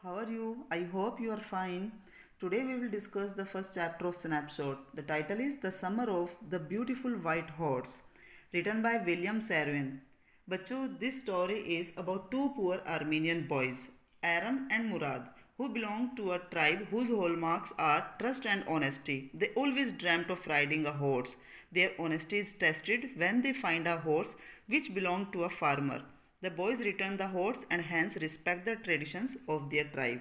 How are you? I hope you are fine. Today we will discuss the first chapter of Snapshot. The title is The Summer of the Beautiful White Horse, written by William Sarwin. बच्चों, this story is about two poor Armenian boys, Aram and Murad, who belong to a tribe whose hallmarks are trust and honesty. They always dreamt of riding a horse. Their honesty is tested when they find a horse which belonged to a farmer. The boys return the horse and hence respect the traditions of their tribe.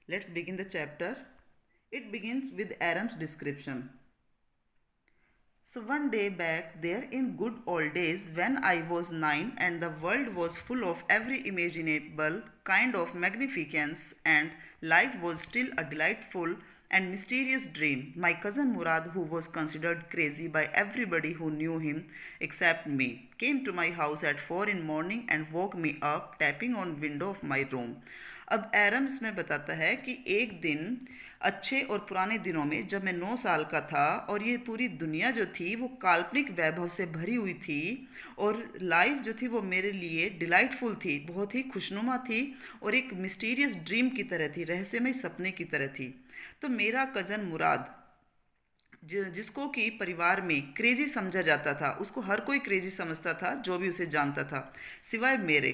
Let's begin the chapter. It begins with Aram's description. So one day back there in good old days when I was 9 and the world was full of every imaginable kind of magnificence and life was still a delightful and mysterious dream, my cousin Murad, who was considered crazy by everybody who knew him except me, came to my house at 4 in morning and woke me up tapping on window of my room. अब एरम इसमें बताता है कि एक दिन अच्छे और पुराने दिनों में जब मैं 9 साल का था और ये पूरी दुनिया जो थी वो काल्पनिक वैभव से भरी हुई थी और लाइफ जो थी वो मेरे लिए डिलाइटफुल थी, बहुत ही खुशनुमा थी और एक मिस्टीरियस ड्रीम की तरह थी, रहस्यमय सपने की तरह थी। तो मेरा कज़न मुराद जिसको कि परिवार में क्रेजी समझा जाता था, उसको हर कोई क्रेजी समझता था जो भी उसे जानता था सिवाय मेरे,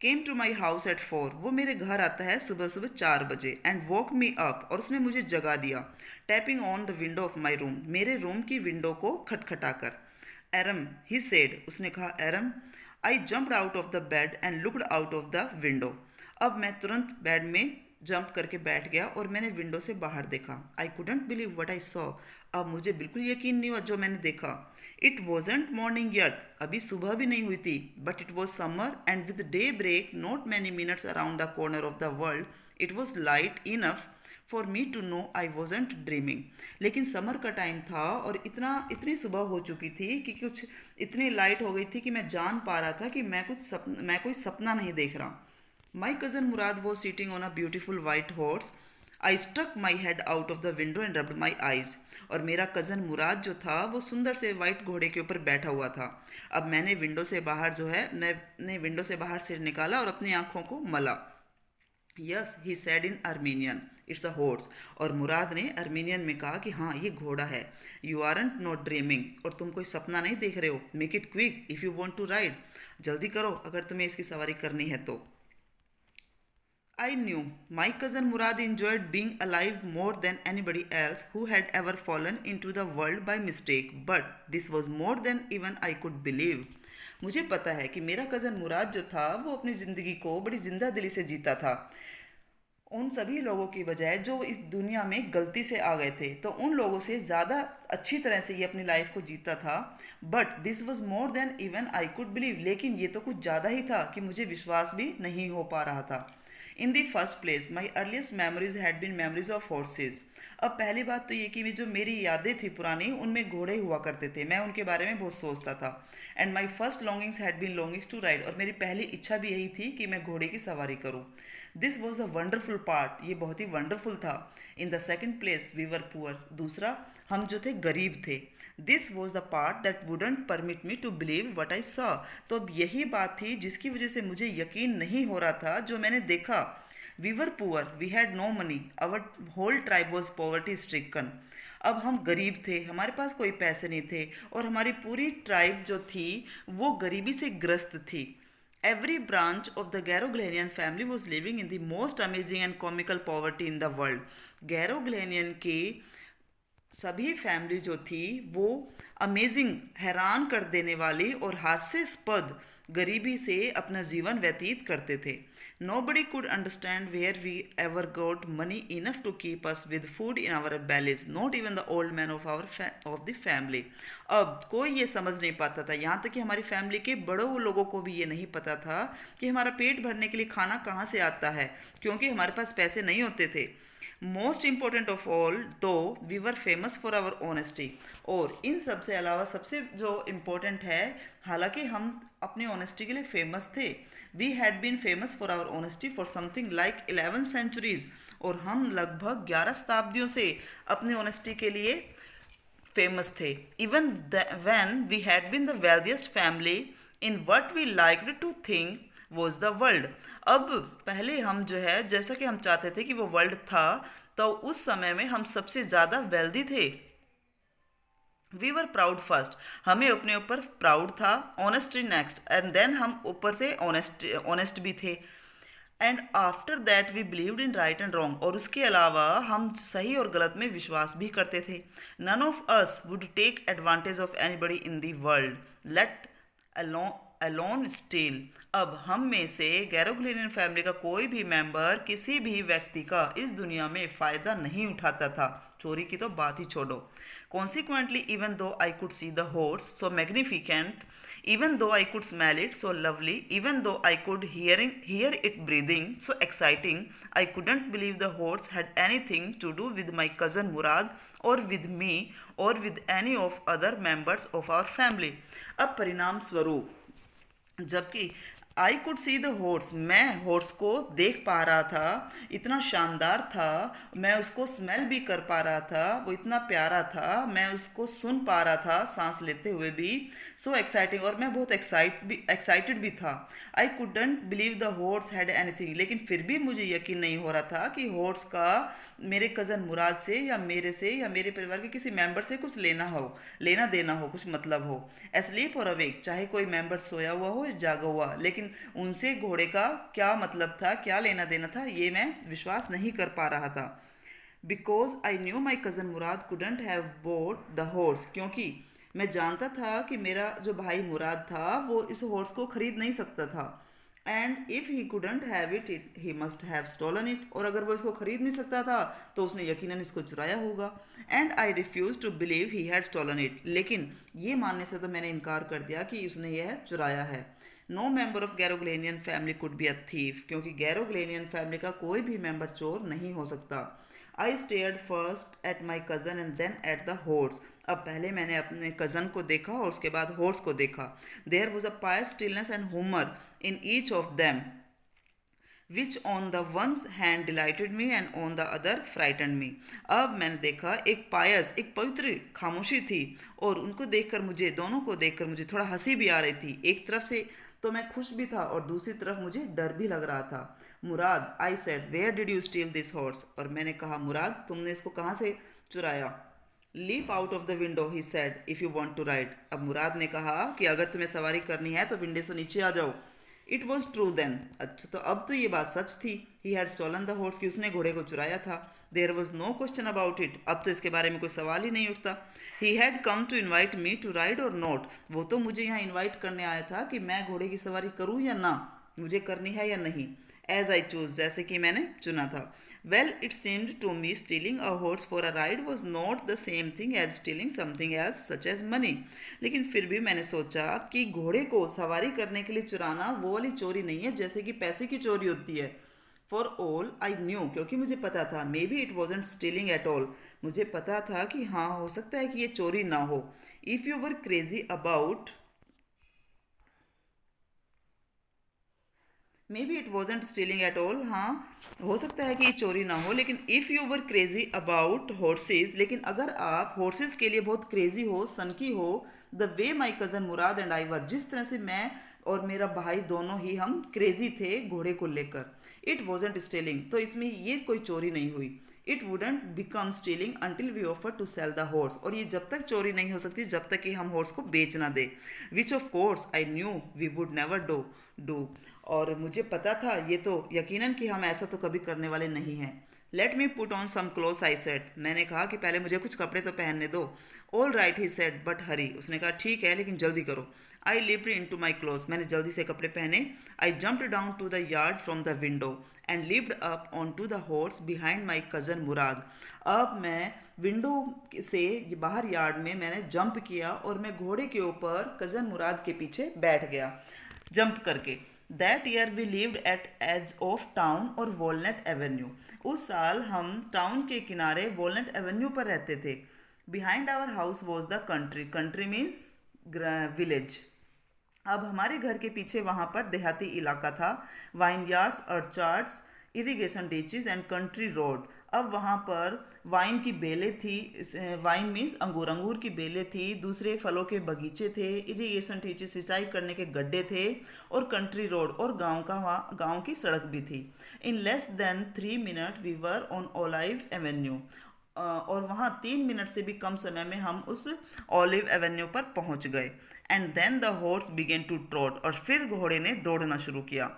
came to my house at 4। वो मेरे घर आता है सुबह सुबह 4 बजे एंड वॉक मी अप, और उसने मुझे जगा दिया tapping on the window of my room, मेरे रूम की विंडो को खटखटा कर। एरम, ही सेड, उसने कहा, Aram. I jumped out of the bed and looked out of the window. अब मैं तुरंत बेड में जंप करके बैठ गया और मैंने विंडो से बाहर देखा। I couldn't believe what I saw. अब मुझे बिल्कुल यकीन नहीं हुआ जो मैंने देखा। इट वॉजेंट मॉर्निंग येट, अभी सुबह भी नहीं हुई थी, but it was summer and with day break not many minutes around the corner of the world it was light enough for me to know I wasn't dreaming. लेकिन summer का time था और इतनी सुबह हो चुकी थी कि कुछ इतनी लाइट हो गई थी कि मैं जान पा रहा था कि मैं कोई सपना नहीं देख रहा। My cousin Murad was sitting on a beautiful white horse. I stuck my head out of the window and rubbed my eyes. और मेरा कज़न मुराद जो था वो सुंदर से वाइट घोड़े के ऊपर बैठा हुआ था। अब मैंने विंडो से बाहर जो है मैंने विंडो से बाहर सिर निकाला और अपनी आंखों को मला। Yes, he said in Armenian, it's a horse. और मुराद ने अर्मीनियन में कहा कि हाँ, ये घोड़ा है। यू आरंट नॉट ड्रीमिंग, और तुम कोई सपना नहीं देख रहे हो। Make it quick if you want to ride, जल्दी करो अगर तुम्हें इसकी सवारी करनी है तो। I knew my cousin Murad enjoyed being alive more than anybody else who had ever fallen into the world by mistake, but this was more than even I could believe. मुझे पता है कि मेरा कज़न मुराद जो था वो अपनी ज़िंदगी को बड़ी जिंदा दिली से जीता था, उन सभी लोगों की बजाय जो इस दुनिया में गलती से आ गए थे, तो उन लोगों से ज़्यादा अच्छी तरह से ये अपनी लाइफ को जीता था। But this was more than even I could believe, लेकिन ये तो कुछ ज़्यादा ही था कि मुझे विश्वास भी नहीं हो पा रहा था। In the first place my earliest memories had been memories of horses. अब पहली बात तो ये कि जो मेरी यादें थी पुरानी, उनमें घोड़े हुआ करते थे, मैं उनके बारे में बहुत सोचता था। And my first longings had been longings to ride, और मेरी पहली इच्छा भी यही थी कि मैं घोड़े की सवारी करूँ। This was a wonderful part, ये बहुत ही वंडरफुल था। In the second place we were poor, दूसरा हम जो थे गरीब थे। This was the part that wouldn't permit me to believe what I saw. तो अब यही बात थी जिसकी वजह से मुझे यकीन नहीं हो रहा था जो मैंने देखा। We were poor, we had no money, our whole tribe was poverty stricken. अब हम गरीब थे, हमारे पास कोई पैसे नहीं थे और हमारी पूरी ट्राइब जो थी वो गरीबी से ग्रस्त थी। Every branch of the Garoghlanian family was living in the most amazing and comical poverty in the world. Garoghlanian की सभी फैमिली जो थी वो अमेजिंग, हैरान कर देने वाली और हास्यास्पद गरीबी से अपना जीवन व्यतीत करते थे। Nobody could understand where we ever got money enough to keep us with food in our bellies, not even the old man of the family. अब कोई ये समझ नहीं पाता था, यहाँ तक कि हमारी फैमिली के बड़ों लोगों को भी ये नहीं पता था कि हमारा पेट भरने के लिए खाना कहाँ से आता है, क्योंकि हमारे पास पैसे नहीं होते थे। Most important of all though we were famous for our honesty, और इन सब से अलावा सबसे जो इम्पोर्टेंट है, हालांकि हम अपनी ऑनेस्टी के लिए फेमस थे। We had been famous for our honesty for something like 11 centuries, और हम लगभग 11 शताब्दियों से अपनी ऑनेस्टी के लिए फेमस थे। Even when we had been the wealthiest family in what we liked to think was the world. अब पहले हम जो है जैसा कि हम चाहते थे कि वो वर्ल्ड था, तो उस समय में हम सबसे ज़्यादा वेल्दी थे। वी वर प्राउड फर्स्ट, हमें अपने ऊपर प्राउड था, ऑनेस्टी नेक्स्ट, एंड देन हम ऊपर से ऑनेस्ट भी थे। And after that we believed in right and wrong, और उसके अलावा हम सही और गलत में विश्वास भी करते थे। None of us would take advantage of anybody in the world, let alone alone steal. अब हम में से गैरोग्लिनियन फैमिली का कोई भी मेंबर किसी भी व्यक्ति का इस दुनिया में फ़ायदा नहीं उठाता था, चोरी की तो बात ही छोड़ो। Consequently even though I could see the horse so magnificent, even though I could smell it so lovely, even though I could hear it breathing so exciting, I couldn't believe the horse had anything to do with my cousin Murad or with me or with any of other members of our family. अब परिणाम स्वरूप जबकि I could see the horse, मैं horse को देख पा रहा था, इतना शानदार था, मैं उसको स्मेल भी कर पा रहा था, वो इतना प्यारा था, मैं उसको सुन पा रहा था सांस लेते हुए भी, सो एक्साइटिंग, और मैं बहुत एक्साइटेड भी था। I couldn't believe the horse had anything, लेकिन फिर भी मुझे यकीन नहीं हो रहा था कि हॉर्स का मेरे कज़न मुराद से या मेरे से या मेरे परिवार के किसी मेंबर से कुछ लेना देना हो, कुछ मतलब हो। एस्लीप और अवेक, चाहे कोई मेंबर सोया हुआ हो या जागा हुआ, लेकिन उनसे घोड़े का क्या मतलब था, क्या लेना देना था, ये मैं विश्वास नहीं कर पा रहा था। Because I knew my cousin Murad couldn't have boat the horse, क्योंकि मैं जानता था कि मेरा जो भाई मुराद था वो इस हॉर्स को खरीद नहीं सकता था। And if he couldn't have it he must have stolen it, और अगर वो इसको खरीद नहीं सकता था तो उसने यकीनन इसको चुराया होगा। And I refuse to believe he had stolen it, लेकिन ये मानने से तो मैंने इनकार कर दिया कि उसने यह चुराया है। No member of Garoghlanian family could be a thief, क्योंकि गैरोग्लेनियन फैमिली का कोई भी मेंबर चोर नहीं हो सकता। I stared first at my cousin and then at the horse, अब पहले मैंने अपने कज़न को देखा और उसके बाद हॉर्स को देखा। There was a pious stillness and humour in each of them, which on the one hand delighted me and on the other frightened me. अब मैंने देखा एक पायस, एक पवित्र खामोशी थी, और उनको देखकर मुझे, दोनों को देखकर मुझे थोड़ा हंसी भी आ रही थी। एक तरफ से तो मैं खुश भी था और दूसरी तरफ मुझे डर भी लग रहा था। Mourad, I said, where did you steal this horse, और मैंने कहा मुराद तुमने इसको कहाँ से चुराया। Leap out of the window he said if you want to ride, अब मुराद ने कहा कि अगर तुम्हें सवारी करनी है तो विंडो से नीचे आ जाओ। इट वॉज ट्रू देन, अच्छा तो अब तो ये बात सच थी। He had stolen the horse, कि उसने घोड़े को चुराया था। There was no question about it, अब तो इसके बारे में कोई सवाल ही नहीं उठता। He had come to invite me to ride or not, वो तो मुझे यहाँ इन्वाइट करने आया था कि मैं घोड़े की सवारी करूँ या ना, मुझे करनी है या नहीं। एज आई चूज, जैसे कि मैंने चुना था। Well it seemed to me stealing a horse for a ride was not the same thing as stealing something else such as money, लेकिन फिर भी मैंने सोचा कि घोड़े को सवारी करने के लिए चुराना वो वाली चोरी नहीं है जैसे कि पैसे की चोरी होती है। फॉर ऑल आई न्यू, क्योंकि मुझे पता था, may be it wasn't stealing at all, मुझे पता था कि हाँ हो सकता है कि ये चोरी ना हो। If you were crazy about, may be it wasn't stealing at all, हाँ हो सकता है कि ये चोरी ना हो, लेकिन if you were crazy about horse's, लेकिन अगर आप हॉर्सेज के लिए बहुत क्रेजी हो, सनकी हो, the way my cousin Mourad and I were, जिस तरह से मैं और मेरा भाई दोनों ही हम क्रेजी थे घोड़े को लेकर, इट वॉजेंट स्टीलिंग, तो इसमें ये कोई चोरी नहीं हुई। It wouldn't become stealing until we offer to sell the horse, और ये जब तक चोरी नहीं हो सकती जब तक कि हम हॉर्स को बेच ना दे, which of course I knew we would never do, और मुझे पता था ये तो यकीनन कि हम ऐसा तो कभी करने वाले नहीं हैं। Let me put on some clothes I said, मैंने कहा कि पहले मुझे कुछ कपड़े तो पहनने दो। All right he said but hurry, उसने कहा ठीक है लेकिन जल्दी करो। I leaped into my clothes, मैंने जल्दी से कपड़े पहने। I jumped down to the yard from the window and leaped up onto the horse behind my cousin Murad, अब मैं विंडो से बाहर यार्ड में मैंने जंप किया और मैं घोड़े के ऊपर कज़न मुराद के पीछे बैठ गया जंप करके। That year we lived at edge of town or Walnut Avenue, उस साल हम टाउन के किनारे वॉलनट एवेन्यू पर रहते थे। Behind our house was the country, country means village, अब हमारे घर के पीछे वहाँ पर देहाती इलाका था। Vineyards, orchards, irrigation ditches and country road. अब वहाँ पर वाइन की बेलें थी, वाइन मीन्स अंगूर, अंगूर की बेलें थी, दूसरे फलों के बगीचे थे, इरिगेशन डिचेज सिंचाई करने के गड्ढे थे, और कंट्री रोड और गांव का वहाँ गांव की सड़क भी थी। In less than 3 minute we were on Olive Avenue. और वहाँ 3 मिनट से भी कम समय में हम उस ऑलिव एवेन्यू पर पहुँच गए। And then the horse began to trot, और फिर घोड़े ने दौड़ना शुरू किया।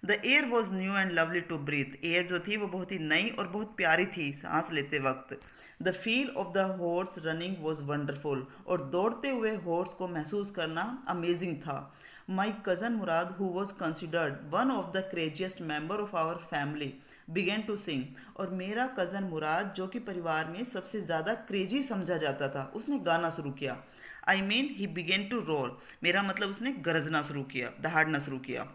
The air was new and lovely to breathe, air जो थी वो बहुत ही नई और बहुत प्यारी थी सांस लेते वक्त। The feel of the horse running was wonderful, और दौड़ते हुए हॉर्स को महसूस करना अमेजिंग था। My cousin Murad, who was considered one of the craziest member of our family, began to sing, और मेरा कज़न मुराद जो कि परिवार में सबसे ज़्यादा क्रेजी समझा जाता था, उसने गाना शुरू किया। I mean he began to roar, मेरा मतलब उसने गरजना शुरू किया, दहाड़ना शुरू किया।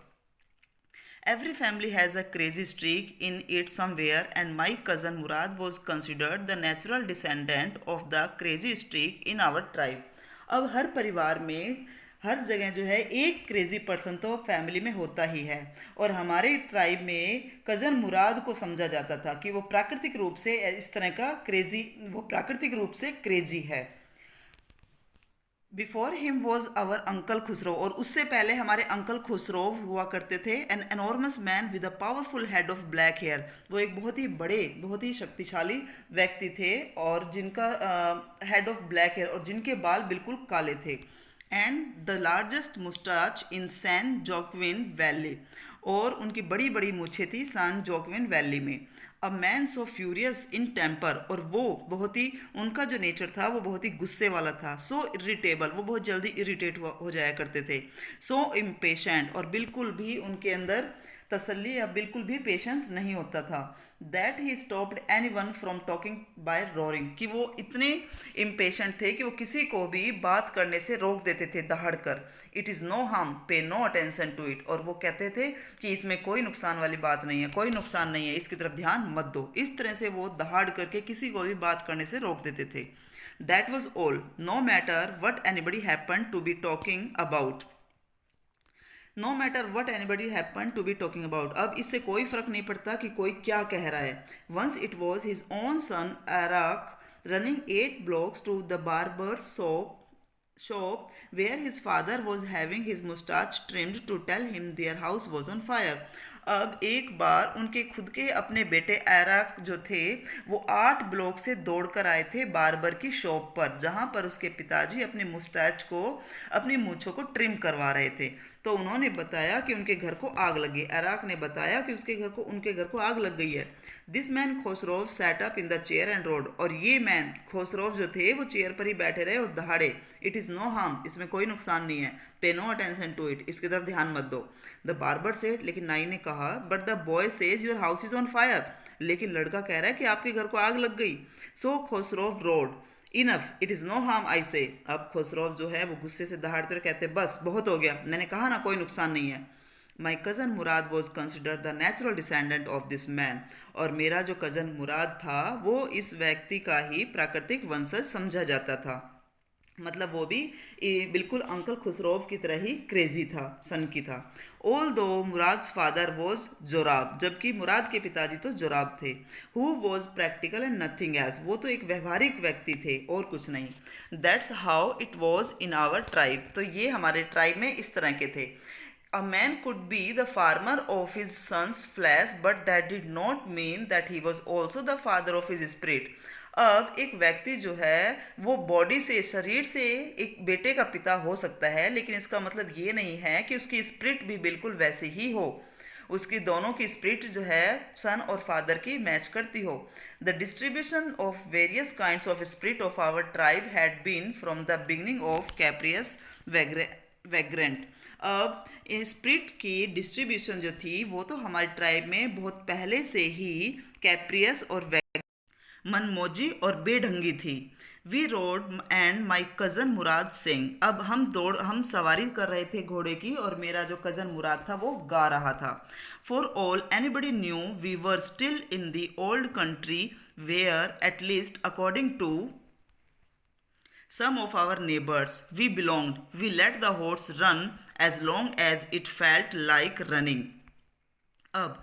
Every family has a crazy streak in it somewhere, and my cousin Murad was considered the natural descendant of the crazy streak in our tribe. अब हर परिवार में हर जगह जो है एक क्रेजी पर्सन तो फैमिली में होता ही है, और हमारे ट्राइब में कज़न मुराद को समझा जाता था कि वो प्राकृतिक रूप से इस तरह का क्रेजी, वो प्राकृतिक रूप से क्रेजी है। Before him was our uncle Khusro, और उससे पहले हमारे अंकल खुसरो हुआ करते थे। An enormous man with a powerful head of black hair, वो एक बहुत ही बड़े, बहुत ही शक्तिशाली व्यक्ति थे, और जिनका हेड ऑफ ब्लैक हेयर, और जिनके बाल बिल्कुल काले थे। And the largest moustache in San Joaquin Valley, और उनकी बड़ी बड़ी मूछें थी सैन जोक्विन वैली में। A man so furious in temper, और वो बहुत ही, उनका जो नेचर था वो बहुत ही गुस्से वाला था। सो इरिटेबल, वो बहुत जल्दी इरिटेट हो जाया करते थे। सो इम्पेशेंट, और बिल्कुल भी उनके अंदर तसल्ली या बिल्कुल भी पेशेंस नहीं होता था। That he stopped anyone from talking by roaring, कि वो इतने इम्पेशेंट थे कि वो किसी को भी बात करने से रोक देते थे दहाड़ कर। इट इज़ नो हार्म, पे नो अटेंशन टू इट, और वो कहते थे कि इसमें कोई नुकसान वाली बात नहीं है, कोई नुकसान नहीं है, इसकी तरफ ध्यान मत दो। इस तरह से वो दहाड़ करके किसी को भी बात करने से रोक देते थे। That was all, no matter what anybody happen to be talking about, no matter what anybody happen to be talking about. अब इससे कोई फर्क नहीं पड़ता कि कोई क्या कह रहा है। Once it was his own son Arak running 8 blocks to the barber's shop where his father was having his mustache trimmed to tell him their house was on fire. अब एक बार उनके खुद के अपने बेटे एराक जो थे वो 8 ब्लॉक से दौड़ कर आए थे बार्बर की शॉप पर, जहाँ पर उसके पिताजी अपने मुस्टैच को, अपनी मूछों को ट्रिम करवा रहे थे। तो उन्होंने बताया कि उनके घर को आग लगी। एराक ने बताया कि उनके घर को आग लग गई है। This man Khosrove sat up in the chair and roared, और ये मैन खोसरोव जो थे वो चेयर पर ही बैठे रहे और दहाड़े। इट इज़ नो हार्म, इसमें कोई नुकसान नहीं है, pay no attention to it, इसकी तरफ ध्यान मत दो। द बार्बर सेड, लेकिन नाई ने कहा, but the boy says your house is on fire, लेकिन लड़का कह रहा है कि आपके घर को आग लग गई। So Khosrove roared, enough, it is no harm I say. अब खुसरो जो है वो गुस्से से दहाड़ते हुए कहते, बस बहुत हो गया, मैंने कहा ना कोई नुकसान नहीं है। माई cousin Murad was considered the natural descendant of this man, और मेरा जो कज़न मुराद था वो इस व्यक्ति का ही प्राकृतिक वंशज समझा जाता था। मतलब वो भी बिल्कुल अंकल खुसरोव की तरह ही क्रेजी था, सन की था। ऑल दो मुराद फादर वॉज जोराब, जबकि मुराद के पिताजी तो जोराब थे। Who was practical and nothing else, वो तो एक व्यवहारिक व्यक्ति थे और कुछ नहीं। That's how it was in our tribe, तो ये हमारे ट्राइब में इस तरह के थे। A man could be the farmer of his son's flesh, but that did not mean that he was also the father of his spirit. अब एक व्यक्ति जो है वो बॉडी से, शरीर से एक बेटे का पिता हो सकता है, लेकिन इसका मतलब ये नहीं है कि उसकी स्पिरिट भी बिल्कुल वैसे ही हो, उसकी दोनों की स्पिरिट जो है सन और फादर की मैच करती हो। The distribution of various kinds of spirit of our tribe had been from the beginning of capricious vagrant. अब स्पिरिट की डिस्ट्रीब्यूशन जो थी वो तो हमारी ट्राइब में बहुत पहले से ही कैप्रियस और मनमोजी और बेढंगी थी। We rode and my cousin Murad Singh, अब हम सवारी कर रहे थे घोड़े की, और मेरा जो कज़न मुराद था वो गा रहा था। For all anybody knew we were still in the old country where at least according to some of our neighbors we belonged. We let the horse run as long as it felt like running. अब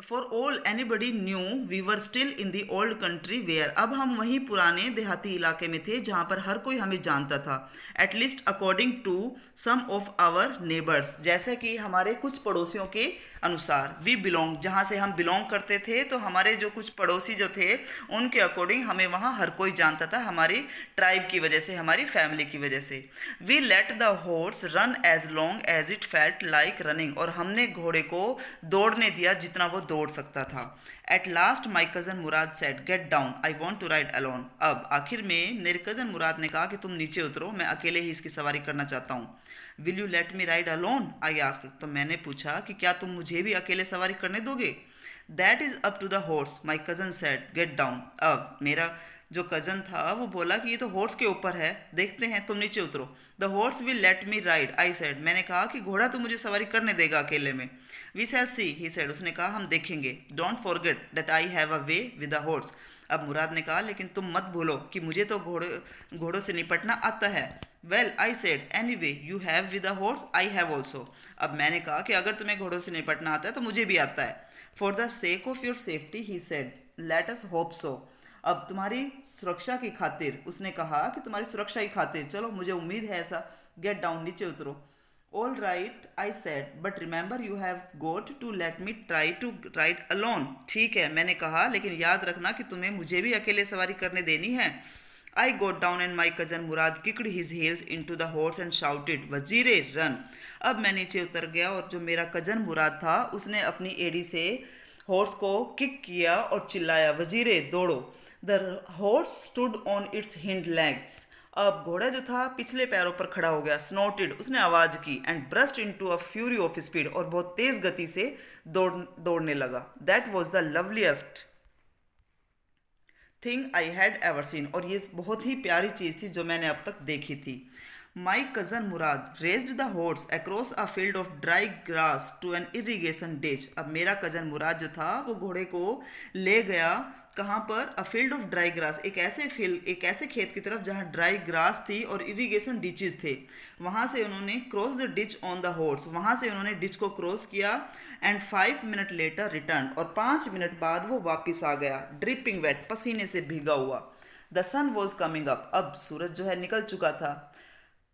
for all anybody knew we were still in the old country where, अब हम वहीं पुराने देहाती इलाके में थे जहाँ पर हर कोई हमें जानता था. At least according to some of our neighbours, जैसे कि हमारे कुछ पड़ोसियों के अनुसार. वी बिलोंग, जहाँ से हम बिलोंग करते थे, तो हमारे जो कुछ पड़ोसी जो थे उनके अकॉर्डिंग हमें वहाँ हर कोई जानता था, हमारी ट्राइब की वजह से, हमारी फैमिली की वजह से. We let the horse run as long as it felt like running, और हमने घोड़े को दौड़ने दिया जितना वो दौड़ सकता था. At last my cousin Murad said get down I want to ride alone, अब आखिर में मेरे कज़न मुराद ने कहा कि तुम नीचे उतरो, मैं अकेले ही इसकी सवारी करना चाहता हूँ. Will you let me ride alone I asked, तो मैंने पूछा कि क्या तुम मुझे भी अकेले सवारी करने दोगे. That is up to the horse my cousin said get down, अब मेरा जो कज़न था वो बोला कि ये तो हॉर्स के ऊपर है, देखते हैं, तुम नीचे उतरो. The horse will let me ride I said, मैंने कहा कि घोड़ा तो मुझे सवारी करने देगा अकेले में. We shall C he said, उसने कहा हम देखेंगे. Don't forget that I have a way with the horse, अब मुराद ने कहा लेकिन तुम मत भूलो कि मुझे तो घोड़ों से निपटना आता है. Well I said any way you have with the horse I have also, अब मैंने कहा कि अगर तुम्हें घोड़ों से निपटना आता है तो मुझे भी आता है. For the sake of your safety he said let us hope so, अब तुम्हारी सुरक्षा की खातिर, उसने कहा कि तुम्हारी सुरक्षा की खातिर, चलो मुझे उम्मीद है ऐसा. गेट डाउन, नीचे उतरो. All right I said but remember you have got to let me try to ride alone, ठीक है मैंने कहा लेकिन याद रखना कि तुम्हें मुझे भी अकेले सवारी करने देनी है. I got down and my cousin Murad kicked his heels into the horse and shouted Vazire run, अब मैं नीचे उतर गया और जो मेरा कज़न मुराद था उसने अपनी एड़ी से हॉर्स को किक किया और चिल्लाया वजीरे दौड़ो. The horse stood on it's hind legs, अब घोड़ा जो था पिछले पैरों पर खड़ा हो गया. स्नोटेड, उसने आवाज़ की. And burst into a fury of speed, और बहुत तेज़ गति से दौड़ने लगा. That was the loveliest thing I had ever seen, और ये बहुत ही प्यारी चीज़ थी जो मैंने अब तक देखी थी. My cousin Murad raced the horse across a field of dry grass to an irrigation ditch, अब मेरा कज़न मुराद जो था वो घोड़े को ले गया कहाँ पर, अ फील्ड ऑफ ड्राई ग्रास, एक ऐसे खेत की तरफ जहाँ ड्राई ग्रास थी और इरिगेशन डिचेस थे. वहाँ से उन्होंने cross the ditch on the horse, वहाँ से उन्होंने डिच को क्रॉस किया. एंड 5 मिनट लेटर रिटर्न, और 5 मिनट बाद वो वापस आ गया. ड्रिपिंग वेट, पसीने से भीगा हुआ. The sun was coming up, अब सूरज जो है निकल चुका था,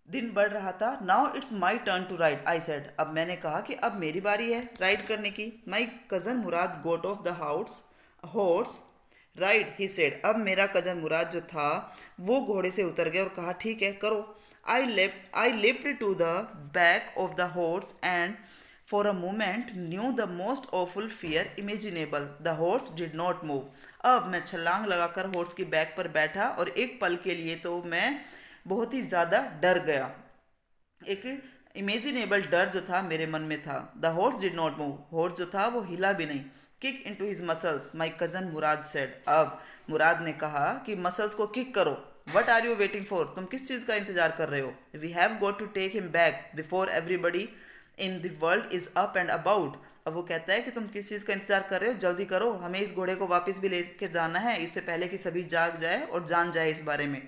दिन बढ़ रहा था. Now it's my turn to ride I said, अब मैंने कहा कि अब मेरी बारी है राइड करने की. My cousin Murad got off the horse ride he said, अब मेरा कज़न मुराद जो था वो घोड़े से उतर गया और कहा ठीक है करो. I leaped to the back of the horse and for a moment knew the most awful fear imaginable. The horse did not move, अब मैं छलांग लगाकर हॉर्स की बैक पर बैठा और एक पल के लिए तो मैं बहुत ही ज़्यादा डर गया. एक इमेजिनेबल डर जो था मेरे मन में था. The horse did not move, horse जो था वो हिला भी नहीं. Kick into his muscles my cousin Murad said, अब मुराद ने कहा कि मसल्स को किक करो. What are you waiting for, तुम किस चीज़ का इंतजार कर रहे हो. We have got to take him back before everybody in the world is up and about, अब वो कहता है कि तुम किस चीज़ का इंतजार कर रहे हो, जल्दी करो, हमें इस घोड़े को वापस भी लेकर जाना है इससे पहले कि सभी जाग जाए और जान जाए इस बारे में.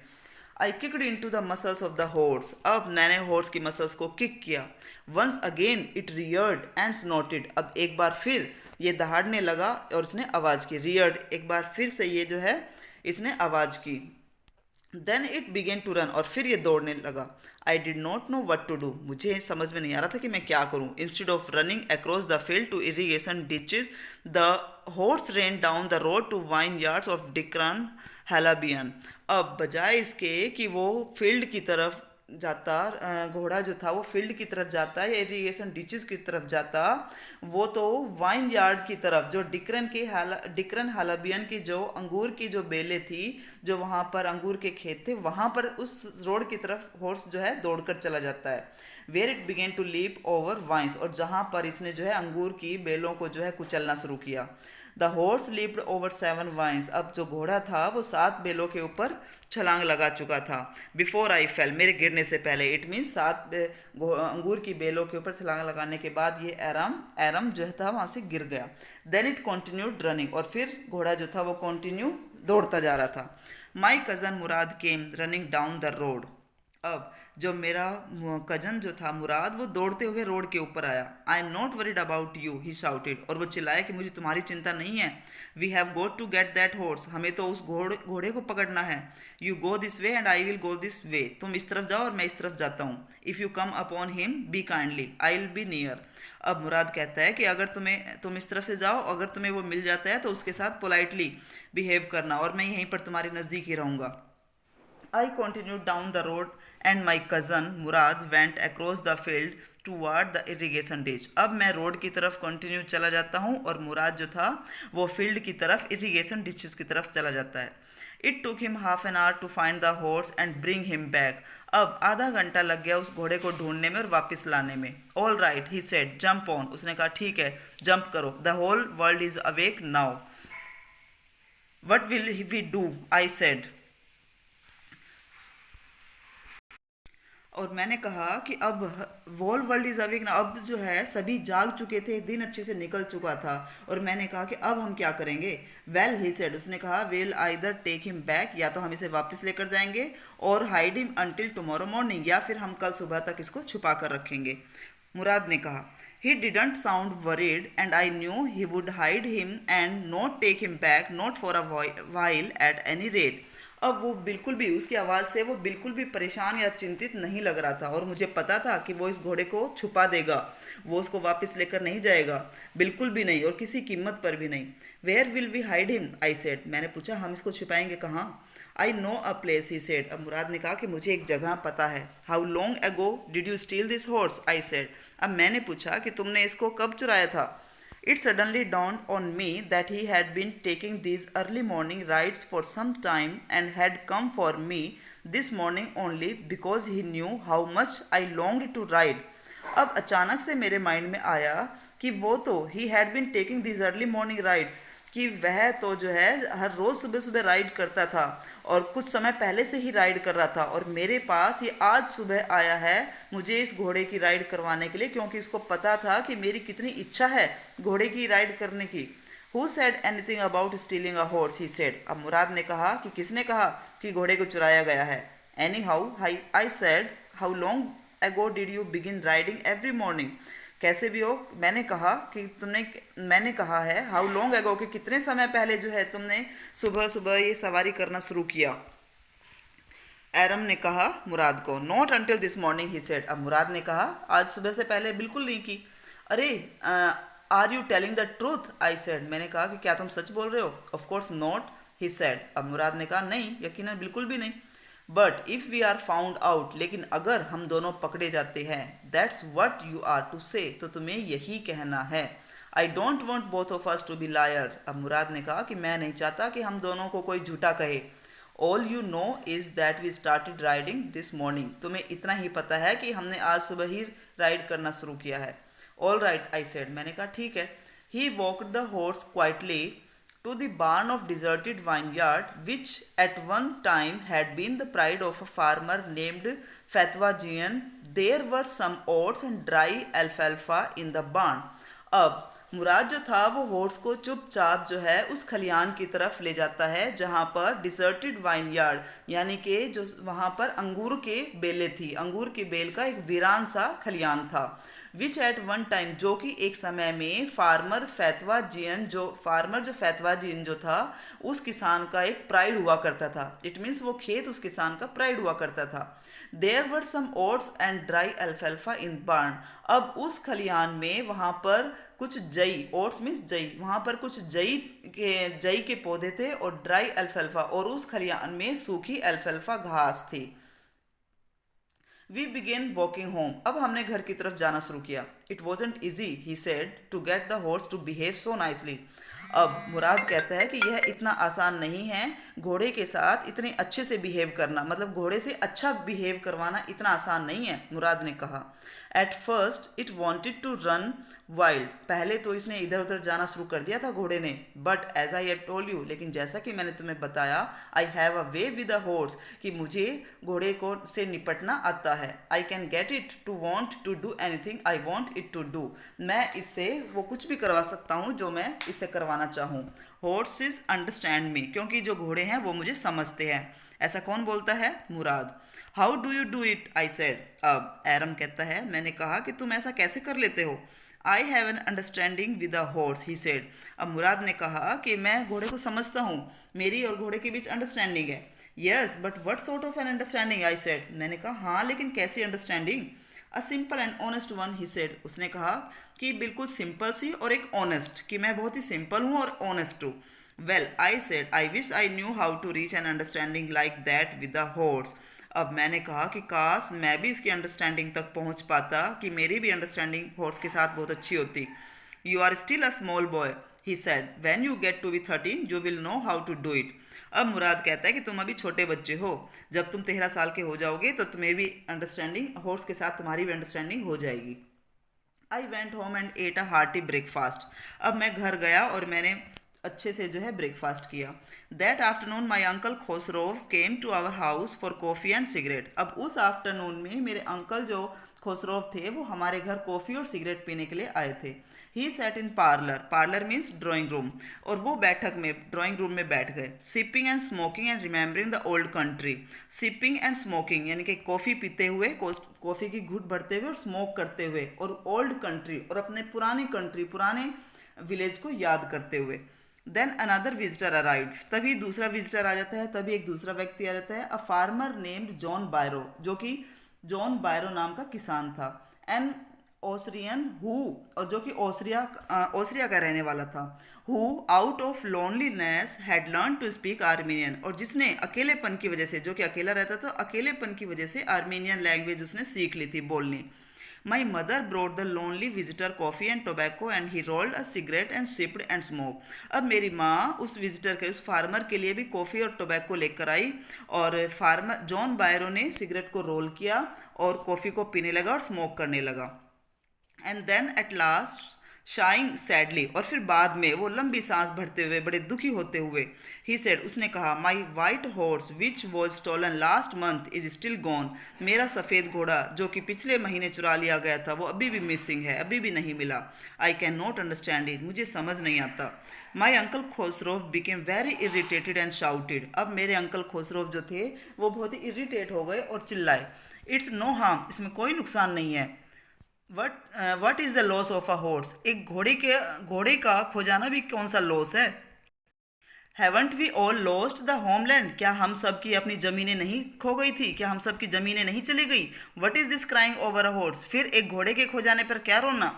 I kicked into the muscles of the horse, अब मैंने हॉर्स की मसल्स को किक किया. Once again it reared and snorted, अब एक बार फिर ये दहाड़ने लगा और इसने आवाज़ की. रियर्ड, एक बार फिर से ये जो है इसने आवाज़ की. Then it began to run, और फिर ये दौड़ने लगा. I did not know what to do, मुझे समझ में नहीं आ रहा था कि मैं क्या करूँ. Instead of running across the field to irrigation ditches the horse ran down the road to vineyards of Dikran Halabian, अब बजाय इसके कि वो फील्ड की तरफ जाता, घोड़ा जो था वो फील्ड की तरफ जाता या इरीगेशन डिचेस की तरफ जाता, वो तो वाइन यार्ड की तरफ, जो डिक्रन हालाबियन की जो अंगूर की जो बेलें थी, जो वहाँ पर अंगूर के खेत थे, वहाँ पर उस रोड की तरफ हॉर्स जो है दौड़कर चला जाता है. Where it began to leap over vines, और जहाँ पर इसने जो है अंगूर की बेलों को जो है कुचलना शुरू किया. The horse leaped over 7 vines, अब जो घोड़ा था वो 7 बेलों के ऊपर छलांग लगा चुका था. बिफोर आई फेल, मेरे गिरने से पहले, इट मीन्स 7 अंगूर की बेलों के ऊपर छलांग लगाने के बाद ये एरम जो था वहाँ से गिर गया. देन इट कंटिन्यूड रनिंग, और फिर घोड़ा जो था वो कंटिन्यू दौड़ता जा रहा था. My cousin Murad came running down the road अब जो मेरा कजन जो था मुराद, वो दौड़ते हुए रोड के ऊपर आया। I am not worried about you, he shouted, और वो चिल्लाया कि मुझे तुम्हारी चिंता नहीं है। We have got to get that horse, हमें तो उस घोड़े को पकड़ना है। You go this way and I will go this way, तुम इस तरफ जाओ और मैं इस तरफ जाता हूँ। If you come upon him B kindly, I will be near. अब मुराद कहता है कि अगर तुम इस तरफ से जाओ, अगर तुम्हें वो मिल जाता है तो उसके साथ पोलाइटली बिहेव करना, और मैं यहीं पर तुम्हारे नज़दीक ही रहूँगा। I continued down the road and my cousin Murad went across the field toward the irrigation ditch. अब मैं रोड की तरफ कंटिन्यू चला जाता हूँ और मुराद जो था वो फील्ड की तरफ इरिगेशन डिचेस की तरफ चला जाता है। It took him half an hour to find the horse and bring him back. अब आधा घंटा लग गया उस घोड़े को ढूंढने में और वापस लाने में। All right he said, jump on, उसने कहा ठीक है जंप करो। The whole world is awake now. What will we do, I said. और मैंने कहा कि अब वॉल वर्ल्ड इज अवेक ना, अब जो है सभी जाग चुके थे, दिन अच्छे से निकल चुका था। और मैंने कहा कि अब हम क्या करेंगे। वेल ही सेड, उसने कहा will either take him back, या तो हम इसे वापस लेकर जाएंगे, और hide him until tomorrow morning, या फिर हम कल सुबह तक इसको छुपा कर रखेंगे। मुराद ने कहा he didn't sound worried and I knew he would hide him and not take him back, not for a while at any rate. अब वो बिल्कुल भी, उसकी आवाज़ से वो बिल्कुल भी परेशान या चिंतित नहीं लग रहा था, और मुझे पता था कि वो इस घोड़े को छुपा देगा, वो उसको वापस लेकर नहीं जाएगा, बिल्कुल भी नहीं, और किसी कीमत पर भी नहीं। Where will we hide him, I said, मैंने पूछा हम इसको छुपाएंगे कहाँ। I know a place, he said, अब मुराद ने कहा कि मुझे एक जगह पता है। How long ago did you steal this horse, I said, अब मैंने पूछा कि तुमने इसको कब चुराया था। It suddenly dawned on me that he had been taking these early morning rides for some time and had come for me this morning only because he knew how much I longed to ride. अब अचानक से मेरे mind में आया कि वो तो he had been taking this early morning rides, कि वह तो जो है हर रोज़ सुबह सुबह राइड करता था, और कुछ समय पहले से ही राइड कर रहा था, और मेरे पास ये आज सुबह आया है मुझे इस घोड़े की राइड करवाने के लिए, क्योंकि इसको पता था कि मेरी कितनी इच्छा है घोड़े की राइड करने की। Who said anything about stealing a horse, he said, अब मुराद ने कहा कि किसने कहा कि घोड़े को चुराया गया है। Any how I said, how long ago did you begin riding every morning, कैसे भी हो, मैंने कहा है हाउ लॉन्ग एगो, कि कितने समय पहले जो है तुमने सुबह सुबह ये सवारी करना शुरू किया। एरम ने कहा मुराद को। Not until this morning, he said, अब मुराद ने कहा आज सुबह से पहले बिल्कुल नहीं की। अरे are you telling the truth, I said, मैंने कहा कि क्या तुम सच बोल रहे हो। Of course not, he said, अब मुराद ने कहा नहीं, यकीनन बिल्कुल भी नहीं। But if we are found out, लेकिन अगर हम दोनों पकड़े जाते हैं, that's what you are to say, तो तुम्हें यही कहना है। I don't want both of us to be liars, अब मुराद ने कहा कि मैं नहीं चाहता कि हम दोनों को कोई झूठा कहे। All you know is that we started riding this morning, तुम्हें इतना ही पता है कि हमने आज सुबह ही राइड करना शुरू किया है। ऑल राइट, आई सेड, मैंने कहा ठीक है। He walked the horse quietly to the barn of deserted vineyard, which at one time had been the pride of a farmer named Fatwajian. There were some oats and dry alfalfa in the barn. अब मुराद जो था वो horse को चुपचाप जो है उस खलियान की तरफ ले जाता है जहाँ पर डिसर्टेड वाइन यार्ड, यानी कि जो वहाँ पर अंगूर के बेलें थी, अंगूर के बेल का एक वीरान सा खलियान था। विच एट वन टाइम, जो कि एक समय में फार्मर फैतवा जियन जो था उस किसान का एक प्राइड हुआ करता था। इट मीन्स वो खेत उस किसान का प्राइड हुआ करता था। There were some oats and dry अल्फाल्फा इन बार्न, अब उस खलियान में वहाँ पर कुछ जई, ओट्स मीन्स जई, वहाँ पर कुछ जई के पौधे थे, और ड्राई अल्फाल्फा, और उस खलियान में सूखी अल्फाल्फा घास थी। वी बिगेन वॉकिंग होम, अब हमने घर की तरफ जाना शुरू किया। It wasn't easy, he said, to get the horse to behave so nicely. अब मुराद कहता है कि यह इतना आसान नहीं है घोड़े के साथ इतने अच्छे से बिहेव करना, मतलब घोड़े से अच्छा बिहेव करवाना इतना आसान नहीं है, मुराद ने कहा। At first it wanted to run wild, पहले तो इसने इधर उधर जाना शुरू कर दिया था घोड़े ने। But as I have told you, लेकिन जैसा कि मैंने तुम्हें बताया, I have a way with a horse, कि मुझे घोड़े को से निपटना आता है। I can get it to want to do anything I want it to do, मैं इससे वो कुछ भी करवा सकता हूँ जो मैं इससे करवाना चाहूँ। हॉर्सेस अंडरस्टैंड मी, क्योंकि जो घोड़े हैं वो मुझे समझते हैं। ऐसा कौन बोलता है? Murad. How do you do it, I said. अब एरम कहता है, मैंने कहा कि तुम ऐसा कैसे कर लेते हो। I have an understanding with a horse, he said. अब मुराद ने कहा कि मैं घोड़े को समझता हूँ, मेरी और घोड़े के बीच अंडरस्टैंडिंग है। Yes but what sort of an understanding, I said. मैंने कहा हाँ लेकिन कैसी understanding. A simple and honest one, he said. उसने कहा कि बिल्कुल सिंपल सी और एक ऑनेस्ट, कि मैं बहुत ही सिंपल हूँ और ऑनेस्ट हूँ। Well, I said, I wish I knew how to reach an understanding like that with the horse. अब मैंने कहा कि काश मैं भी इसकी अंडरस्टैंडिंग तक पहुंच पाता, कि मेरी भी अंडरस्टैंडिंग हॉर्स के साथ बहुत अच्छी होती। You are still a small boy, he said. When you get to be 13 you will know how to do it. अब मुराद कहता है कि तुम अभी छोटे बच्चे हो, जब तुम 13 साल के हो जाओगे तो तुम्हें भी अंडरस्टैंडिंग हॉर्स के साथ तुम्हारी भी अंडरस्टैंडिंग हो जाएगी। I went home and at a hearty breakfast. अब मैं घर गया और मैंने अच्छे से जो है ब्रेकफास्ट किया। That afternoon my uncle Khosrove came to our house for coffee and cigarette. अब उस आफ्टरनून में मेरे अंकल जो खोसरोव थे वो हमारे घर कॉफ़ी और सिगरेट पीने के लिए आए थे। He sat in parlour, parlour means drawing room, और वो बैठक में ड्राइंग रूम में बैठ गए। Sipping and smoking and remembering the old country. Sipping and smoking यानी कि कॉफ़ी पीते हुए, कॉफ़ी की घूंट भरते हुए और स्मोक करते हुए, और ओल्ड कंट्री और अपने पुरानी कंट्री, पुराने विलेज को याद करते हुए। देन अनदर विजिटर अराइव्ड, तभी दूसरा विजिटर आ जाता है, तभी एक दूसरा व्यक्ति आ जाता है। अ फार्मर नेम्ड जॉन बायरो, जो कि जॉन बायरो नाम का किसान था। एन ओसरियन हु, और जो कि ओसरिया का रहने वाला था। Who out of loneliness had learn to speak Armenian, और जिसने अकेलेपन की वजह से, जो कि अकेला रहता था, अकेलेपन की वजह से आर्मीनियन लैंग्वेज उसने सीख ली थी बोलनी। My mother brought the lonely visitor coffee and tobacco and he rolled a cigarette and sipped and smoked. अब मेरी माँ उस विजिटर के, उस फार्मर के लिए भी कॉफ़ी और टोबैको लेकर आई, और फार्मर जॉन बायरो ने सिगरेट को रोल किया और कॉफ़ी को पीने लगा और स्मोक करने लगा। And then at last sighing sadly, और फिर बाद में वो लंबी सांस भरते हुए, बड़े दुखी होते हुए, ही सेड, उसने कहा, my white horse which was stolen last month is still gone. मेरा सफ़ेद घोड़ा जो कि पिछले महीने चुरा लिया गया था वो अभी भी मिसिंग है, अभी भी नहीं मिला। I can not understand it, मुझे समझ नहीं आता। My uncle Khosrove became very irritated and shouted. अब मेरे अंकल खोसरोव जो थे वो बहुत ही इरीटेट हो गए और चिल्लाए। इट्स नो हार्म, इसमें कोई नुकसान नहीं है। What is the loss of a horse, एक घोड़े का खो जाना भी कौन सा लॉस है। Haven't we all lost the homeland, क्या हम सब की अपनी ज़मीनें नहीं खो गई थी, क्या हम सब की ज़मीनें नहीं चली गई। What is this crying over a horse, फिर एक घोड़े के खो जाने पर क्या रोना।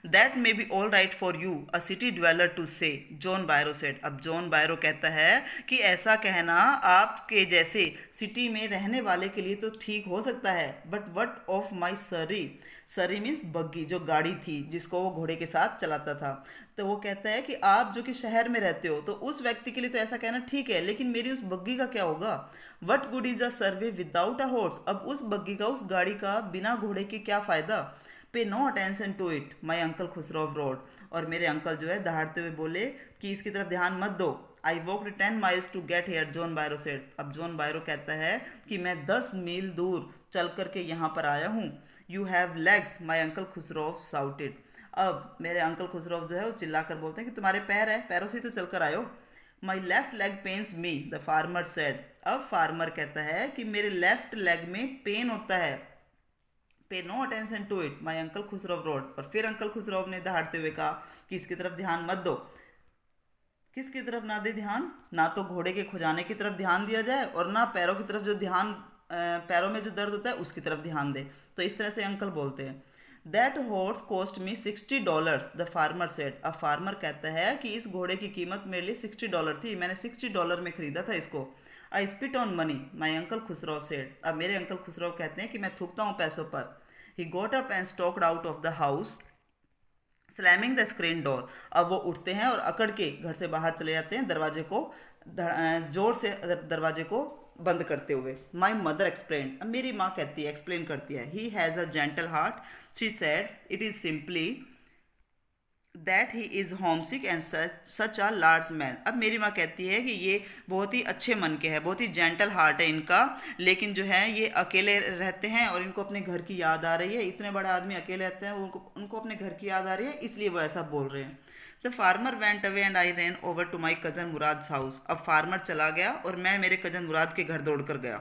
That may be all right for you a city dweller to say, John Byro said. अब जॉन बायरो कहता है कि ऐसा कहना आपके जैसे सिटी में रहने वाले के लिए तो ठीक हो सकता है, बट वट ऑफ माई सरी, सरी मीन्स बग्गी, जो गाड़ी थी जिसको वो घोड़े के साथ चलाता था। तो वो कहता है कि आप जो कि शहर में रहते हो तो उस व्यक्ति के लिए तो ऐसा कहना ठीक है, लेकिन मेरी उस बग्गी का क्या होगा। What good is a survey without a horse, अब उस बग्गी का, उस गाड़ी का बिना घोड़े के क्या फ़ायदा। Pay no attention to it, my uncle Khosrove roared, और मेरे अंकल जो है दहाड़ते हुए बोले कि इसकी तरफ ध्यान मत दो। I walked 10 miles to get here, John Byro said. अब जॉन बायरो कहता है कि मैं 10 मील दूर चल करके यहाँ पर आया हूँ। You have legs, my uncle Khusro shouted. अब मेरे अंकल खुसरो जो है वो चिल्ला कर बोलते हैं कि तुम्हारे पैर है, पैरों से ही तो चल कर आयो। My left leg pens me, the farmer said. अब फार्मर कहता है कि मेरे लेफ्ट लेग में पेन होता है। Pay no attention to it, my uncle Khosrove roared, और फिर अंकल खुसरो ने दहाड़ते हुए कहा कि इसकी तरफ ध्यान मत दो। किसकी तरफ ना दे ध्यान, ना तो घोड़े के खुजाने की तरफ ध्यान दिया जाए और ना पैरों की तरफ, जो ध्यान पैरों में जो दर्द होता है उसकी तरफ ध्यान दे। तो इस तरह से अंकल बोलते हैं। That horse cost me $60, the farmer said. अब फार्मर कहता है कि इस घोड़े की कीमत मेरे लिए $60 थी, मैंने $60 में खरीदा था इसको। आई spit on money, my uncle Khusro said. अब मेरे अंकल खुसरो कहते हैं कि मैं थूकता हूँ पैसों पर। He got up and stalked out of the house slamming the screen door. अब वो उठते हैं और अकड़ के घर से बाहर चले जाते हैं, दरवाजे को जोर से दरवाजे को बंद करते हुए। माई मदर एक्सप्लेन, अब मेरी माँ कहती है, एक्सप्लेन करती है, he has a gentle heart, she said, it is simply that he is homesick and such a large man. अब मेरी माँ कहती है कि ये बहुत ही अच्छे मन के हैं, बहुत ही जेंटल हार्ट है इनका, लेकिन जो है ये अकेले रहते हैं और इनको अपने घर की याद आ रही है। इतने बड़े आदमी अकेले रहते हैं, उनको उनको अपने घर की याद आ रही है, इसलिए वो ऐसा बोल रहे हैं। The farmer went away and I ran over to my cousin Mourad house. अब फार्मर चला गया और मैं मेरे कज़न मुराद के घर दौड़ कर गया।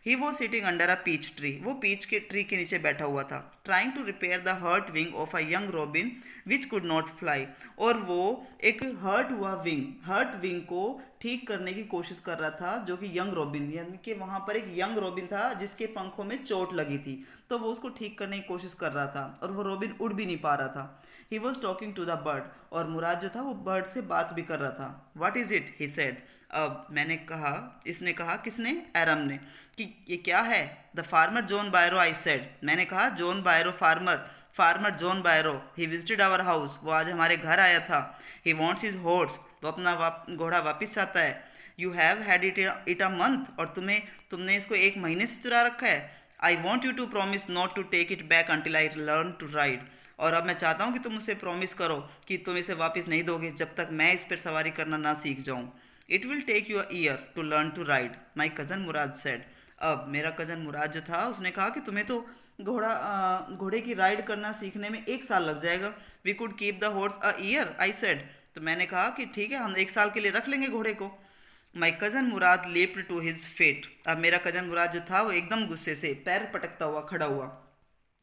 He was sitting under a peach tree, वो पीच के ट्री के नीचे बैठा हुआ था। Trying to repair the hurt wing of a young robin which could not fly, और वो एक हर्ट विंग को ठीक करने की कोशिश कर रहा था, जो कि यंग रॉबिन, यानी कि वहाँ पर एक यंग रॉबिन था जिसके पंखों में चोट लगी थी, तो वो उसको ठीक करने की कोशिश कर रहा था और वो रॉबिन उड़ भी नहीं पा रहा था। He was talking to the bird, और मुराद जो था वो बर्ड से बात भी कर रहा था। What is it, he said. अब मैंने कहा, इसने कहा, किसने, एरम ने, कि ये क्या है। The farmer John Byro, I said, मैंने कहा John Byro farmer John Byro, he visited our house, वो आज हमारे घर आया था। ही वॉन्ट्स हिज हॉर्स, वो अपना घोड़ा वापस चाहता है। You have had it a month, और तुमने इसको एक महीने से चुरा रखा है। I want you to promise not to take it back until I learn to ride, और अब मैं चाहता हूँ कि तुम मुझसे प्रॉमिस करो कि तुम इसे वापस नहीं दोगे जब तक मैं इस पर सवारी करना ना सीख जाऊँ। It will take you a year to learn to ride, my cousin Murad said. अब मेरा कज़न मुराद जो था उसने कहा कि तुम्हें तो घोड़े की राइड करना सीखने में 1 साल लग जाएगा। We could keep the horse a year, I said, तो मैंने कहा कि ठीक है, हम 1 साल के लिए रख लेंगे घोड़े को। My cousin Murad leaped to his feet, अब मेरा कज़न मुराद जो था वो एकदम गुस्से से पैर पटकता हुआ खड़ा हुआ।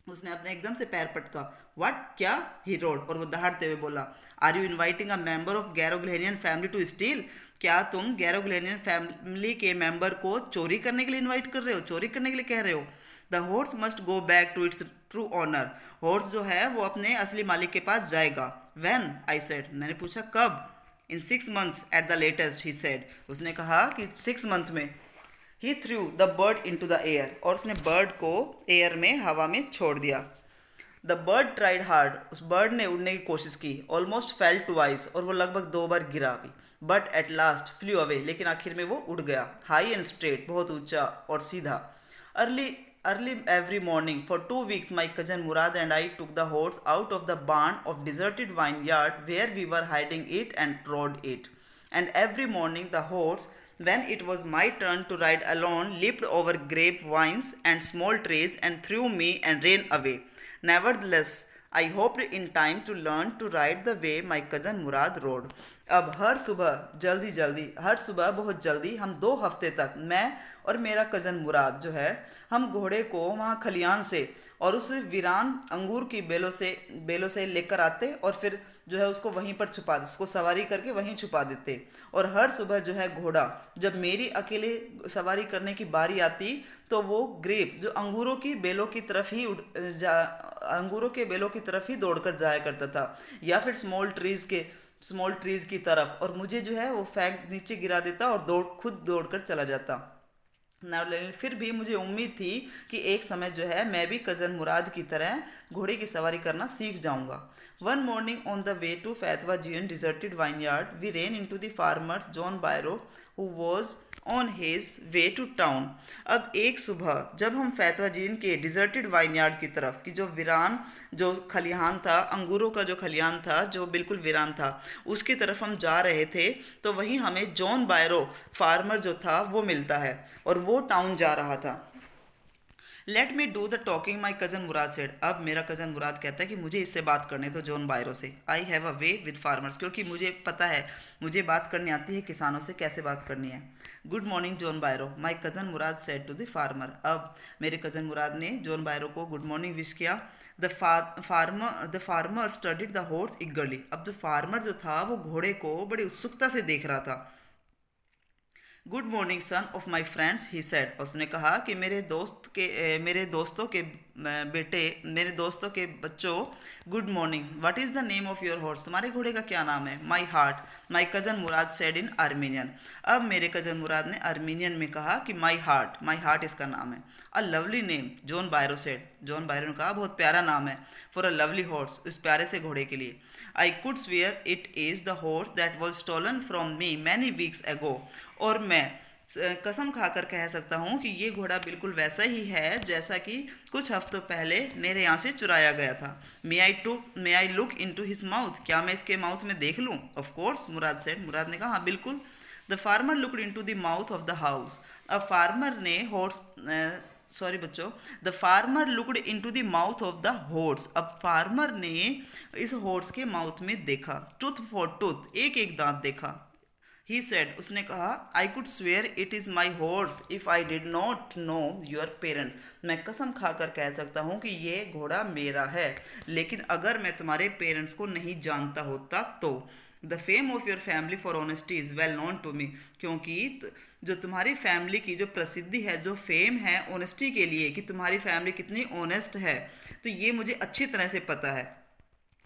उसने अपने एकदम से पैर पटका। व्हाट, क्या, ही रोड, और वो दहाड़ते हुए बोला, are you inviting a member of Garoghlanian family to steal, क्या तुम गैरोग्लेनियन फैमिली के मेंबर को चोरी करने के लिए इनवाइट कर रहे हो, चोरी करने के लिए कह रहे हो। The horse must go back to its true owner, horse जो है वो अपने असली मालिक के पास जाएगा। व्हेन, आई सेड, मैंने पूछा कब। In 6 months at the latest, he said, उसने कहा कि 6 month में। He threw the bird into the air, और उसने बर्ड को एयर में, हवा में छोड़ दिया। द बर्ड ट्राइड हार्ड, उस बर्ड ने उड़ने की कोशिश की। ऑलमोस्ट फेल ट्वाइस, और वो लगभग 2 बार गिरा भी। But at last flu away, लेकिन आखिर में वो उड़ गया। हाई एंड स्ट्रेट, बहुत ऊंचा और सीधा। Early early every morning for 2 weeks my cousin Murad and I took the horse out of the barn of deserted vineyard where we were hiding it and rode it. And every morning the horse, when it was my turn to ride alone, leaped over grapevines and small trees and threw me and ran away. Nevertheless, I hoped in time to learn to ride the way my cousin Murad rode. अब हर सुबह बहुत जल्दी, हम 2 हफ्ते तक, मैं और मेरा कज़न मुराद जो है, हम घोड़े को वहाँ खलियान से और उस वीरान अंगूर की बेलों से लेकर आते, और फिर जो है उसको वहीं पर छुपा, उसको सवारी करके वहीं छुपा देते। और हर सुबह जो है घोड़ा, जब मेरी अकेले सवारी करने की बारी आती, तो वो ग्रेप जो अंगूरों की बेलों की तरफ ही अंगूरों के बेलों की तरफ ही दौड़कर जाया करता था, या फिर स्मॉल ट्रीज की तरफ, और मुझे जो है वो फेंक नीचे गिरा देता और खुद दौड़कर चला जाता ना। लेकिन फिर भी मुझे उम्मीद थी कि एक समय जो है मैं भी कज़न मुराद की तरह घोड़े की सवारी करना सीख जाऊंगा। One morning on the way to Fetvajian deserted vineyard we ran into the farmers John Byro who was on his way to town. अब एक सुबह जब हम फैतवा जीन के डिजर्टेड वाइनयार्ड की तरफ, कि जो खलिहान था, अंगूरों का जो खलिहान था जो बिल्कुल वीरान था, उसकी तरफ हम जा रहे थे, तो वहीं हमें जॉन बायरो फार्मर जो था वो मिलता है, और वो टाउन जा रहा था। Let me do the talking, my cousin Murad said. अब मेरा कज़न मुराद कहता है कि मुझे इससे बात करने तो जॉन बायरो से। आई have a way with farmers, क्योंकि मुझे पता है, मुझे बात करनी आती है किसानों से कैसे बात करनी है। Good morning John Byro, my cousin Murad said to the farmer. अब मेरे कज़न मुराद ने जॉन बायरो को गुड मॉर्निंग विश किया। The farmer studied the horse eagerly. अब जो फार्मर जो था वो घोड़े को बड़ी उत्सुकता से देख रहा था। Good morning son of my friends, he said. उसने कहा कि मेरे दोस्तों के बच्चों, good morning. What is the name of your horse, तुम्हारे घोड़े का क्या नाम है। My heart, my cousin Murad said in Armenian. अब मेरे कज़न मुराद ने आर्मीनियन में कहा कि माई हार्ट इसका नाम है। A lovely name, John Byro said. John Byro ने कहा बहुत प्यारा नाम है, फॉर अ लवली हॉर्स, इस प्यारे से घोड़े के लिए। I could swear it is the horse that was stolen from me many weeks एगो। और मैं कसम खाकर कह सकता हूँ कि ये घोड़ा बिल्कुल वैसा ही है जैसा कि कुछ हफ्तों पहले मेरे यहाँ से चुराया गया था। May I look into his mouth, क्या मैं इसके माउथ में देख लूँ। Of course, Murad said. Murad ने कहा हाँ बिल्कुल। The farmer looked into the mouth of the house. अब फार्मर ने सॉरी बच्चों, the farmer looked into the mouth of the horse. अब फार्मर ने इस हॉर्स के माउथ में देखा, टूथ फॉर टूथ, एक एक दांत देखा। ही सेड, उसने कहा, I could swear it is my horse if I did not know your parents. मैं कसम खाकर कह सकता हूँ कि ये घोड़ा मेरा है, लेकिन अगर मैं तुम्हारे पेरेंट्स को नहीं जानता होता तो। The fame of your family for honesty is well known to me, क्योंकि जो तुम्हारी फैमिली की जो प्रसिद्धि है, जो फेम है ऑनेस्टी के लिए, कि तुम्हारी फैमिली कितनी ऑनेस्ट है, तो ये मुझे अच्छी तरह से पता है।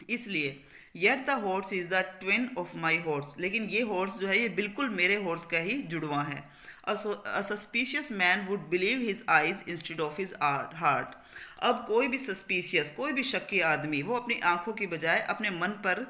इसलिए yet the horse is the twin of my horse, लेकिन ये हॉर्स जो है ये बिल्कुल मेरे हॉर्स का ही जुड़वा है। A suspicious man would believe his eyes instead of his heart. अब कोई भी सस्पिशियस, कोई भी शक्की आदमी, वो अपनी आंखों की बजाय अपने मन पर,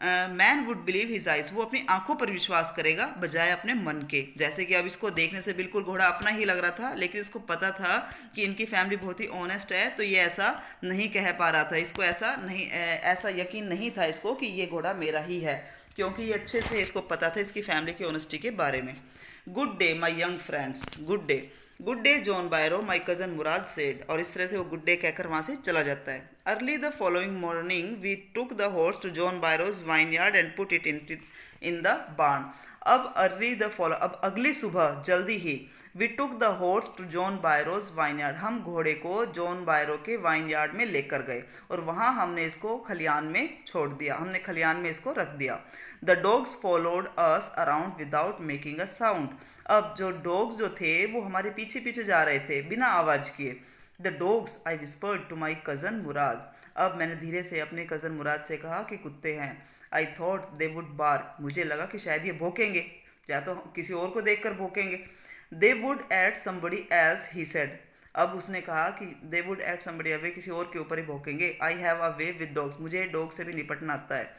man would believe his eyes, वो अपनी आंखों पर विश्वास करेगा बजाय अपने मन के। जैसे कि अब इसको देखने से बिल्कुल घोड़ा अपना ही लग रहा था, लेकिन इसको पता था कि इनकी फैमिली बहुत ही ऑनेस्ट है, तो ये ऐसा नहीं कह पा रहा था, इसको ऐसा नहीं, ऐसा यकीन नहीं था इसको कि ये घोड़ा मेरा ही है, क्योंकि ये अच्छे से इसको पता था इसकी फैमिली की ऑनेस्टी के बारे में। Good day my young friends, good day, good day John Byro, my cousin Murad said. और इस तरह से वो गुड डे कहकर वहाँ से चला जाता है। Early the following morning we took the horse to John Byro's vineyard and put it in the barn. अब अर्ली द फॉलो, अब अगली सुबह जल्दी ही, we took the horse to John Byro's vineyard, हम घोड़े को John बायरो के वाइन यार्ड में लेकर गए और वहाँ हमने इसको खलियान में छोड़ दिया, हमने खलियान में इसको रख दिया। The dogs followed us around without making a sound. अब जो डॉग्स जो थे वो हमारे पीछे पीछे जा रहे थे बिना आवाज़ किए। The dogs, I whispered to my cousin Murad. अब मैंने धीरे से अपने कज़न मुराद से कहा कि कुत्ते हैं। I thought they would bark, मुझे लगा कि शायद ये भौंकेंगे, या तो किसी और को देखकर भौंकेंगे। They would at somebody else, he said. अब उसने कहा कि दे वुड एट समबडी, वे किसी और के ऊपर ही भौंकेंगे। I have a way with dogs, मुझे डॉग से भी निपटना आता है।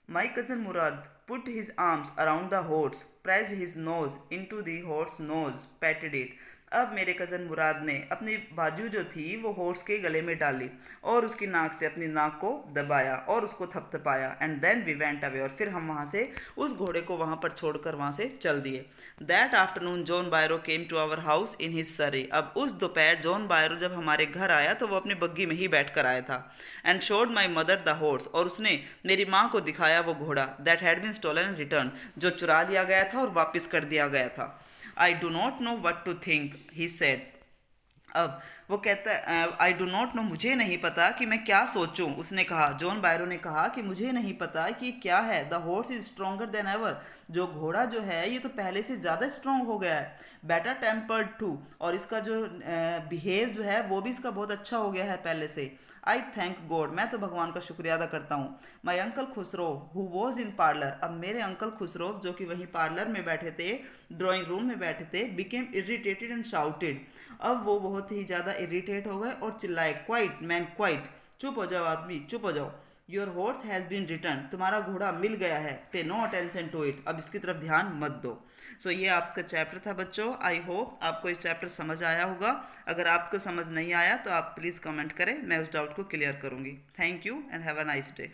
My cousin Murad put his arms around the horse, pressed his nose into the horse's nose, patted it. अब मेरे कज़न मुराद ने अपनी बाजू जो थी वो हॉर्स के गले में डाली और उसकी नाक से अपनी नाक को दबाया और उसको थपथपाया। And then we went away, और फिर हम वहाँ से उस घोड़े को वहाँ पर छोड़कर वहाँ से चल दिए। That afternoon John Byro came to our house in his surrey. अब उस दोपहर जॉन बायरो जब हमारे घर आया तो वो अपनी बग्गी में ही बैठ कर आया था। And showed my mother the horse, और उसने मेरी माँ को दिखाया वो घोड़ा, that had been stolen and return, जो चुरा लिया गया था और वापस कर दिया गया था। I do not know what to think, he said. अब वो कहता है, आई डू नॉट नो, मुझे नहीं पता कि मैं क्या सोचूं, उसने कहा, जॉन बायरो ने कहा कि मुझे नहीं पता कि क्या है। The horse is stronger then ever, जो घोड़ा जो है ये तो पहले से ज़्यादा स्ट्रॉन्ग हो गया है। बेटर टेम्पर्ड टू, और इसका जो बिहेव जो है वो भी इसका बहुत अच्छा हो गया है पहले से। आई थैंक गॉड, मैं तो भगवान का शुक्रिया अदा करता हूँ। माई uncle Khusro who was in parlour, अब मेरे अंकल खुसरो जो कि वहीं पार्लर में बैठे थे, ड्राइंग रूम में बैठे थे, बिकेम इरिटेटेड एंड शाउटेड। अब वो बहुत ही ज़्यादा इरिटेट हो गए और चिल्लाए, क्वाइट मैन क्वाइट, चुप हो जाओ आदमी, चुप हो जाओ। Your horse has been return, तुम्हारा घोड़ा मिल गया है। Pay no attention to it, अब इसकी तरफ ध्यान मत दो। सो ये आपका चैप्टर था बच्चों। आई होप आपको ये चैप्टर समझ आया होगा। अगर आपको समझ नहीं आया तो आप प्लीज़ कमेंट करें, मैं उस डाउट को क्लियर करूँगी। Thank you and have a nice day.